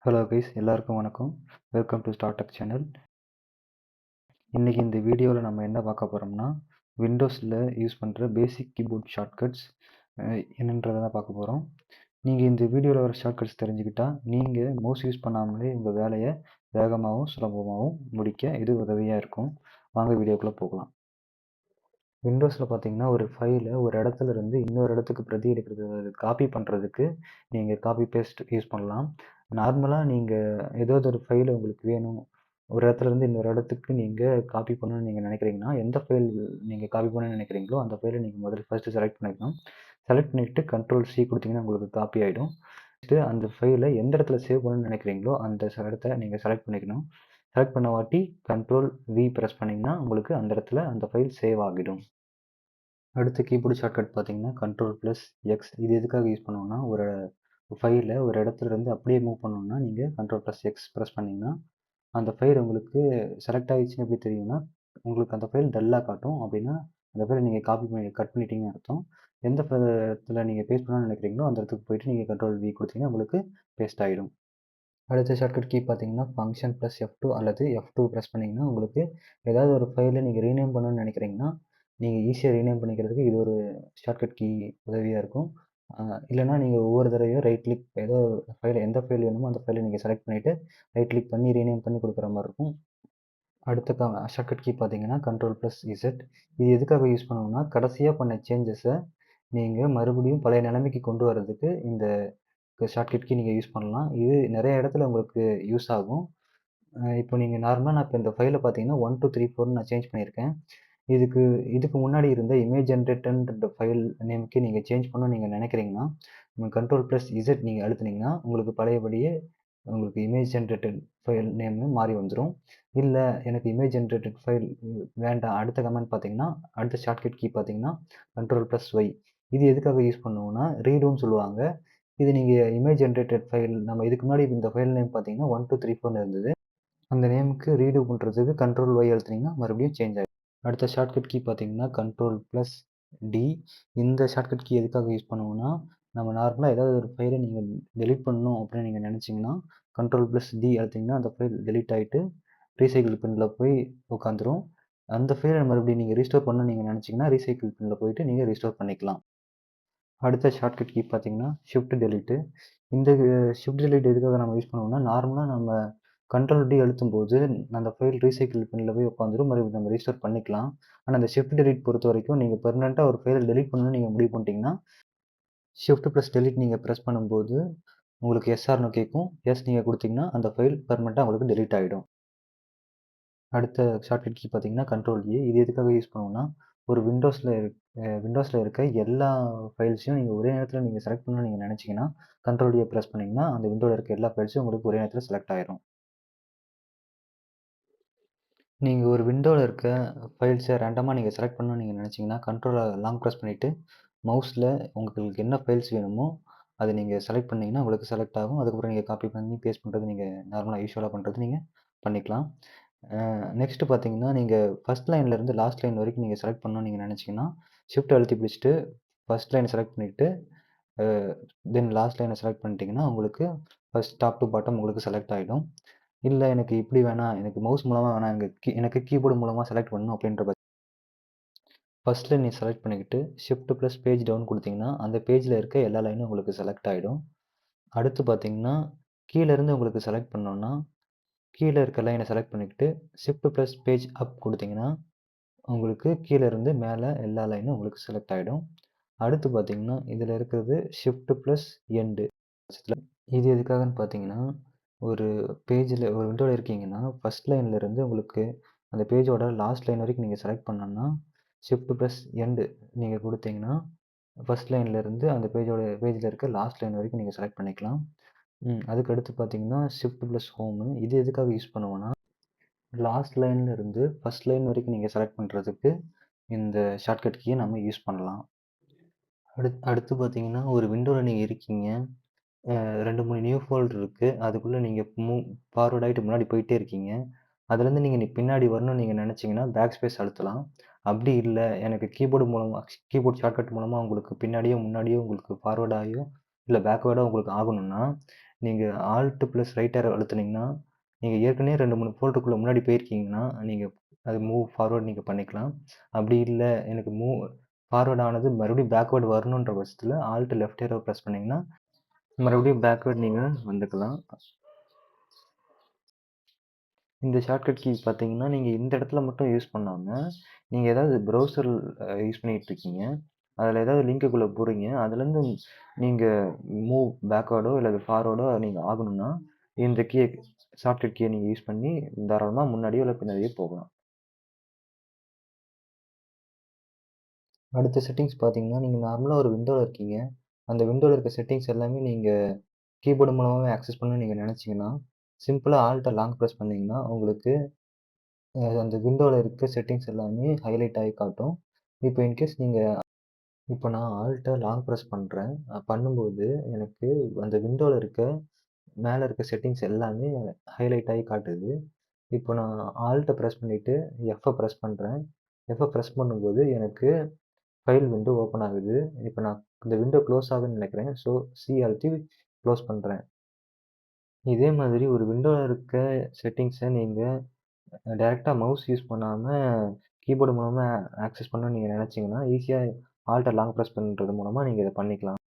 Hello guys, எல்லாருக்கும் வணக்கம். Welcome to ஸ்டார்டக் சேனல். இன்றைக்கி இந்த வீடியோவில் நம்ம என்ன பார்க்க போகிறோம்னா, விண்டோஸில் யூஸ் பண்ணுற பேசிக் கீபோர்ட் ஷார்ட்கட்ஸ் என்னன்றதை தான் பார்க்க போகிறோம். நீங்கள் இந்த வீடியோவில் வர ஷார்ட்கட்ஸ் தெரிஞ்சுக்கிட்டா நீங்கள் மவுஸ் யூஸ் பண்ணாமலே உங்கள் வேலையை வேகமாகவும் சுலபமாகவும் முடிக்க இது உதவியாக இருக்கும். வாங்க வீடியோக்குள்ளே போகலாம். விண்டோஸில் பார்த்தீங்கன்னா, ஒரு ஃபைலை ஒரு இடத்துல இருந்து இன்னொரு இடத்துக்கு பிரதி எடுக்கிறது காப்பி பண்ணுறதுக்கு நீங்கள் காப்பி பேஸ்ட் யூஸ் பண்ணலாம். நார்மலாக நீங்கள் ஏதோ ஒரு ஃபைல் உங்களுக்கு வேணும், ஒரு இடத்துலேருந்து இன்னொரு இடத்துக்கு நீங்கள் காப்பி பண்ணணும்னு நீங்கள் நினைக்கிறீங்கன்னா, எந்த ஃபைல் நீங்கள் காப்பி பண்ணணும்னு நினைக்கிறீங்களோ அந்த ஃபைலை நீங்கள் முதல்ல ஃபஸ்ட்டு செலக்ட் பண்ணிக்கணும். செலக்ட் பண்ணிவிட்டு Ctrl+C கொடுத்தீங்கன்னா உங்களுக்கு காப்பி ஆகிடும். அந்த ஃபைலை எந்த இடத்துல சேவ் பண்ணணும்னு நினைக்கிறீங்களோ அந்த இடத்த நீங்கள் செலக்ட் பண்ணிக்கணும். செலக்ட் பண்ண வாட்டி Ctrl+V ப்ரெஸ் பண்ணிங்கன்னா உங்களுக்கு அந்த இடத்துல அந்த ஃபைல் சேவ் ஆகிடும். அடுத்த கீபோர்டு ஷார்ட்கட் பார்த்தீங்கன்னா Ctrl+X. இது எதுக்காக யூஸ் பண்ணுவோம்னா, ஒரு ஃபைலை ஒரு இடத்துலேருந்து அப்படியே மூவ் பண்ணணும்னா நீங்கள் Ctrl+X ப்ரெஸ் பண்ணிங்கன்னா அந்த ஃபைல் உங்களுக்கு செலக்ட் ஆகிடுச்சுன்னு எப்படி தெரியும்னா, உங்களுக்கு அந்த ஃபைல் டல்லாக காட்டும். அப்படின்னா அந்த ஃபைலை நீங்கள் காப்பி பண்ணி கட் பண்ணிட்டீங்கன்னு அர்த்தம். எந்த இடத்துல நீங்கள் பேஸ்ட் பண்ணணும்னு நினைக்கிறீங்களோ அந்த இடத்துக்கு போயிட்டு நீங்கள் Ctrl+V கொடுத்தீங்கன்னா உங்களுக்கு பேஸ்ட் ஆகிடும். அடுத்த ஷார்ட்கட் கீ பார்த்தீங்கன்னா Function+F2 அல்லது F2 ப்ரெஸ் பண்ணிங்கன்னா உங்களுக்கு ஏதாவது ஒரு ஃபைலை நீங்கள் ரீநேம் பண்ணணும்னு நினைக்கிறீங்கன்னா நீங்கள் ஈஸியாக ரீநேம் பண்ணிக்கிறதுக்கு இது ஒரு ஷார்ட்கட் கீ உதவியாக இருக்கும். இல்லைனா நீங்கள் ஒவ்வொரு தடவையும் ரைட் கிளிக் ஏதோ எந்த ஃபைல் வேணுமோ அந்த ஃபைலை நீங்கள் செலக்ட் பண்ணிவிட்டு ரைட் கிளிக் பண்ணி ரீநேம் பண்ணி கொடுக்குற மாதிரி இருக்கும். அடுத்த ஷார்ட்கட் கீ பார்த்தீங்கன்னா Ctrl+Z. இது எதுக்காக யூஸ் பண்ணுவோம்னா, கடைசியாக பண்ண சேஞ்சஸை நீங்கள் மறுபடியும் பழைய நிலைமைக்கு கொண்டு வர்றதுக்கு இந்த ஷார்ட்கட் கீ நீங்கள் யூஸ் பண்ணலாம். இது நிறைய இடத்துல உங்களுக்கு யூஸ் ஆகும். இப்போ நீங்கள் நார்மலாக நான் இப்போ இந்த ஃபைலை பார்த்தீங்கன்னா 1 2 3 4 நான் சேஞ்ச் பண்ணியிருக்கேன். இதுக்கு முன்னாடி இருந்த இமேஜ் ஜென்ரேட்டர்ன்ற ஃபைல் நேமுக்கு நீங்கள் சேஞ்ச் பண்ணணும்னு நீங்கள் நினைக்கிறீங்கன்னா, Ctrl+Z நீங்கள் அழுத்துனீங்கன்னா உங்களுக்கு பழையபடியே உங்களுக்கு இமேஜ் ஜென்ரேட்டட் ஃபைல் நேம்னு மாறி வந்துடும். இல்லை எனக்கு இமேஜ் ஜென்ரேட்டட் ஃபைல் வேண்டாம், அடுத்த கமெண்ட் பார்த்தீங்கன்னா அடுத்த ஷார்ட்கட் கீ பார்த்தீங்கன்னா Ctrl+Y. இது எதுக்காக யூஸ் பண்ணுவோம்னா ரீடோன்னு சொல்லுவாங்க. இது நீங்கள் இமேஜ் ஜென்ரேட்டட் ஃபைல் நம்ம இதுக்கு முன்னாடி இந்த ஃபைல் நேம் பார்த்தீங்கன்னா 1 2 3 4 இருந்தது. அந்த நேமுக்கு ரீடோ பண்ணுறதுக்கு Ctrl+Y அழுத்துனீங்கன்னா மறுபடியும் சேஞ்ச் ஆகிடும். அடுத்த ஷார்ட்கட் கீ பார்த்தீங்கன்னா Ctrl+D. இந்த ஷார்ட்கட் கீ எதுக்காக யூஸ் பண்ணுவோம்னா, நம்ம நார்மலாக ஏதாவது ஒரு ஃபைலை நீங்கள் டெலிட் பண்ணணும் அப்படின்னு நீங்கள் நினச்சிங்கன்னா Ctrl+D அழுத்திங்கன்னா அந்த ஃபைல் டெலிட் ஆகிட்டு ரீசைக்கிள் பின்னில் போய் உட்காந்துரும். அந்த ஃபைலை மறுபடியும் நீங்கள் ரீஸ்டோர் பண்ணணும்னு நீங்கள் நினச்சிங்கன்னா ரீசைக்கிள் பின்னில் போயிட்டு நீங்கள் ரீஸ்டோர் பண்ணிக்கலாம். அடுத்த ஷார்ட்கட் கீ பார்த்தீங்கன்னா Shift Delete. இந்த Shift Delete எதுக்காக நம்ம யூஸ் பண்ணுவோம்னா, நார்மலாக நம்ம Ctrl+D அழுத்தும்போது அந்த ஃபைல் ரீசைக்கிள் பின்னில் போய் உட்காந்துரும், மறுபடியும் நம்ம ரீஸ்டோர் பண்ணிக்கலாம். ஆனால் அந்த Shift Delete பொறுத்த வரைக்கும் நீங்கள் பெர்மனெண்ட்டாக ஒரு ஃபைலை டெலிட் பண்ணணும்னு நீங்கள் முடிவு பண்ணிட்டீங்கன்னா Shift+Delete நீங்கள் ப்ரெஸ் பண்ணும்போது உங்களுக்கு SRன்னு கேட்கும். எஸ் நீங்கள் கொடுத்தீங்கன்னா அந்த ஃபைல் பெர்மனெண்ட்டாக உங்களுக்கு டெலிட் ஆகிடும். அடுத்த ஷார்ட்கட் கீ பார்த்தீங்கன்னா Ctrl+A. இது எதுக்காக யூஸ் பண்ணுவோம்னா, ஒரு விண்டோஸில் இருக்க எல்லா ஃபைல்ஸையும் நீங்கள் ஒரே நேரத்தில் நீங்கள் செலக்ட் பண்ணணும்னு நீங்கள் நினச்சிங்கன்னா Ctrl+A ப்ரெஸ் பண்ணிங்கன்னா அந்த விண்டோவில் இருக்க எல்லா ஃபைல்ஸும் உங்களுக்கு ஒரே நேரத்தில் செலக்ட் ஆகிடும். நீங்கள் ஒரு விண்டோவில் இருக்க ஃபைல்ஸை ரேண்டமாக நீங்கள் செலக்ட் பண்ணணும்னு நீங்கள் நினச்சிங்கன்னா Ctrl லாங் ப்ரெஸ் பண்ணிவிட்டு மவுஸில் உங்களுக்கு என்ன ஃபைல்ஸ் வேணுமோ அதை நீங்கள் செலக்ட் பண்ணிங்கன்னா உங்களுக்கு செலக்ட் ஆகும். அதுக்கப்புறம் நீங்கள் காப்பி பண்ணி பேஸ்ட் பண்ணுறது நீங்கள் நார்மலாக யூஸ்வலாக பண்ணுறது நீங்கள் பண்ணிக்கலாம். நெக்ஸ்ட்டு பார்த்தீங்கன்னா, நீங்கள் ஃபஸ்ட் லைன்லேருந்து லாஸ்ட் லைன் வரைக்கும் நீங்கள் செலக்ட் பண்ணணும்னு நீங்கள் நினச்சிங்கன்னா ஷிஃப்ட் அழுத்தி பிடிச்சிட்டு ஃபஸ்ட் லைனை செலக்ட் பண்ணிவிட்டு தென் லாஸ்ட் லைனை செலக்ட் பண்ணிட்டீங்கன்னா உங்களுக்கு ஃபஸ்ட் டாப் டு பாட்டம் உங்களுக்கு செலக்ட் ஆகிடும். இல்லை எனக்கு இப்படி வேணாம், எனக்கு மவுஸ் மூலமாக வேணாம், எனக்கு கீபோர்டு மூலமாக செலக்ட் பண்ணணும் அப்படின்ற ஃபஸ்ட் லைன் நீ செலக்ட் பண்ணிக்கிட்டு Shift+பேஜ் டவுன் கொடுத்தீங்கன்னா அந்த பேஜில் இருக்க எல்லா லைனும் உங்களுக்கு செலக்ட் ஆகிடும். அடுத்து பார்த்தீங்கன்னா, கீழேருந்து உங்களுக்கு செலக்ட் பண்ணோன்னா கீழே இருக்க லைனை செலக்ட் பண்ணிக்கிட்டு Shift+பேஜ் அப் கொடுத்தீங்கன்னா உங்களுக்கு கீழேருந்து மேலே எல்லா லைனும் உங்களுக்கு செலக்ட் ஆகிடும். அடுத்து பார்த்தீங்கன்னா, இதில் இருக்கிறது Shift+எண்டு. இது எதுக்காகன்னு பார்த்தீங்கன்னா, ஒரு விண்டோவில் இருக்கீங்கன்னா ஃபஸ்ட் லைன்லேருந்து உங்களுக்கு அந்த பேஜோட லாஸ்ட் லைன் வரைக்கும் நீங்கள் செலக்ட் பண்ணணும்னா Shift+எண்டு நீங்கள் கொடுத்தீங்கன்னா ஃபஸ்ட் லைன்லேருந்து அந்த பேஜில் இருக்க லாஸ்ட் லைன் வரைக்கும் நீங்கள் செலக்ட் பண்ணிக்கலாம். அதுக்கு அடுத்து பார்த்தீங்கன்னா Shift+ஹோமு. இது எதுக்காக யூஸ் பண்ணுவோன்னா, லாஸ்ட் லைன்ல இருந்து ஃபஸ்ட் லைன் வரைக்கும் நீங்கள் செலக்ட் பண்ணுறதுக்கு இந்த ஷார்ட்கட் கீயை நம்ம யூஸ் பண்ணலாம். அடுத்து பார்த்தீங்கன்னா, ஒரு விண்டோவில் நீங்கள் இருக்கீங்க, 2 3 நியூ ஃபோல்டர் இருக்குது, அதுக்குள்ளே நீங்கள் ஃபார்வர்ட் ஆகிட்டு முன்னாடி போயிட்டே இருக்கீங்க. அதுலேருந்து நீங்கள் பின்னாடி வரணும்னு நீங்கள் நினச்சிங்கன்னா பேக் ஸ்பேஸ் அழுத்தலாம். அப்படி இல்லை எனக்கு கீபோர்ட் ஷார்ட்கட் மூலமாக உங்களுக்கு பின்னாடியோ முன்னாடியோ உங்களுக்கு ஃபார்வர்ட் ஆகியோ இல்லை பேக்வேர்டாக உங்களுக்கு ஆகணும்னா நீங்க ஆல்ட் ப்ளஸ் ரைட் ஏரோ அழுத்துனீங்கன்னா, நீங்க ஏற்கனவே 2, 3 ஃபோல்டருக்குள்ள முன்னாடி போயிருக்கீங்கன்னா, நீங்க அது மூவ் ஃபார்வர்ட் நீங்க பண்ணிக்கலாம். அப்படி இல்ல எனக்கு ஃபார்வர்ட் ஆனது மறுபடியும் பேக்வேர்ட் வரணுன்ற பட்சத்தில ஆல்ட் லெஃப்ட் ஏரோ பிரஸ் பண்ணீங்கன்னா, மறுபடியும் பேக்வேர்ட் நீங்க வந்துக்கலாம். இந்த ஷார்ட்கட் கீ பார்த்தீங்கன்னா, நீங்க இந்த இடத்துல மட்டும் யூஸ் பண்ணாம, நீங்க ஏதாவது ப்ரௌசர் யூஸ் பண்ணிட்டுருக்கீங்க. அதில ஏதாவது லிங்க்குக்குள்ள போறீங்க. அதுலேருந்து நீங்க மூவ் பேக்வேர்டோ இல்ல ஃபார்வர்டோ நீங்க ஆகணும்னா, இந்த ஷார்ட்கட் கீய நீங்க யூஸ் பண்ணி தாராளமா முன்னாடியோ இல்ல பின்னாடியோ போகலாம். அடுத்த செட்டிங்ஸ் பார்த்தீங்கன்னா, நீங்க நார்மலா ஒரு விண்டோல இருக்கீங்க. அந்த விண்டோல இருக்க செட்டிங்ஸ் எல்லாமே நீங்க கீபோர்டு மூலமாவே ஆக்சஸ் பண்ணணும்னு நீங்க நினைச்சீங்கன்னா, சிம்பிளா ஆல்ட்ட லாங் பிரஸ் பண்ணீங்கன்னா, உங்களுக்கு அந்த விண்டோல இருக்க செட்டிங்ஸ் எல்லாமே ஹைலைட் ஆகி காட்டும். இப்போ இன்கேஸ் நீங்க இப்போ நான் ஆல்ட்ட லாங் பிரஸ் பண்றேன். பண்ணும்போது எனக்கு அந்த விண்டோல இருக்க மேல இருக்க செட்டிங்ஸ் எல்லாமே ஹைலைட் ஆகி காட்டுது. இப்போ நான் ஆல்ட்ட பிரஸ் பண்ணிட்டு பிரஸ் பண்றேன். பிரஸ் பண்ணும்போது எனக்கு ஃபைல் விண்டோ ஓப்பன் ஆகுது. இப்போ நான் இந்த விண்டோ க்ளோஸ் ஆகுதுன்னு நினைக்கிறேன். ஸோ அழுத்தி க்ளோஸ் பண்றேன். இதே மாதிரி ஒரு விண்டோல இருக்க செட்டிங்ஸ நீங்க டைரக்ட்டா மவுஸ் யூஸ் பண்ணாம, கீபோர்டு மூலமா ஆக்சஸ் பண்ணணும்னு நீங்க நினைச்சீங்கன்னா, ஈஸியா ஆல்ட்ட லாங் பிரஸ் பண்றது மூலமா நீங்க இத பண்ணிக்கலாம்.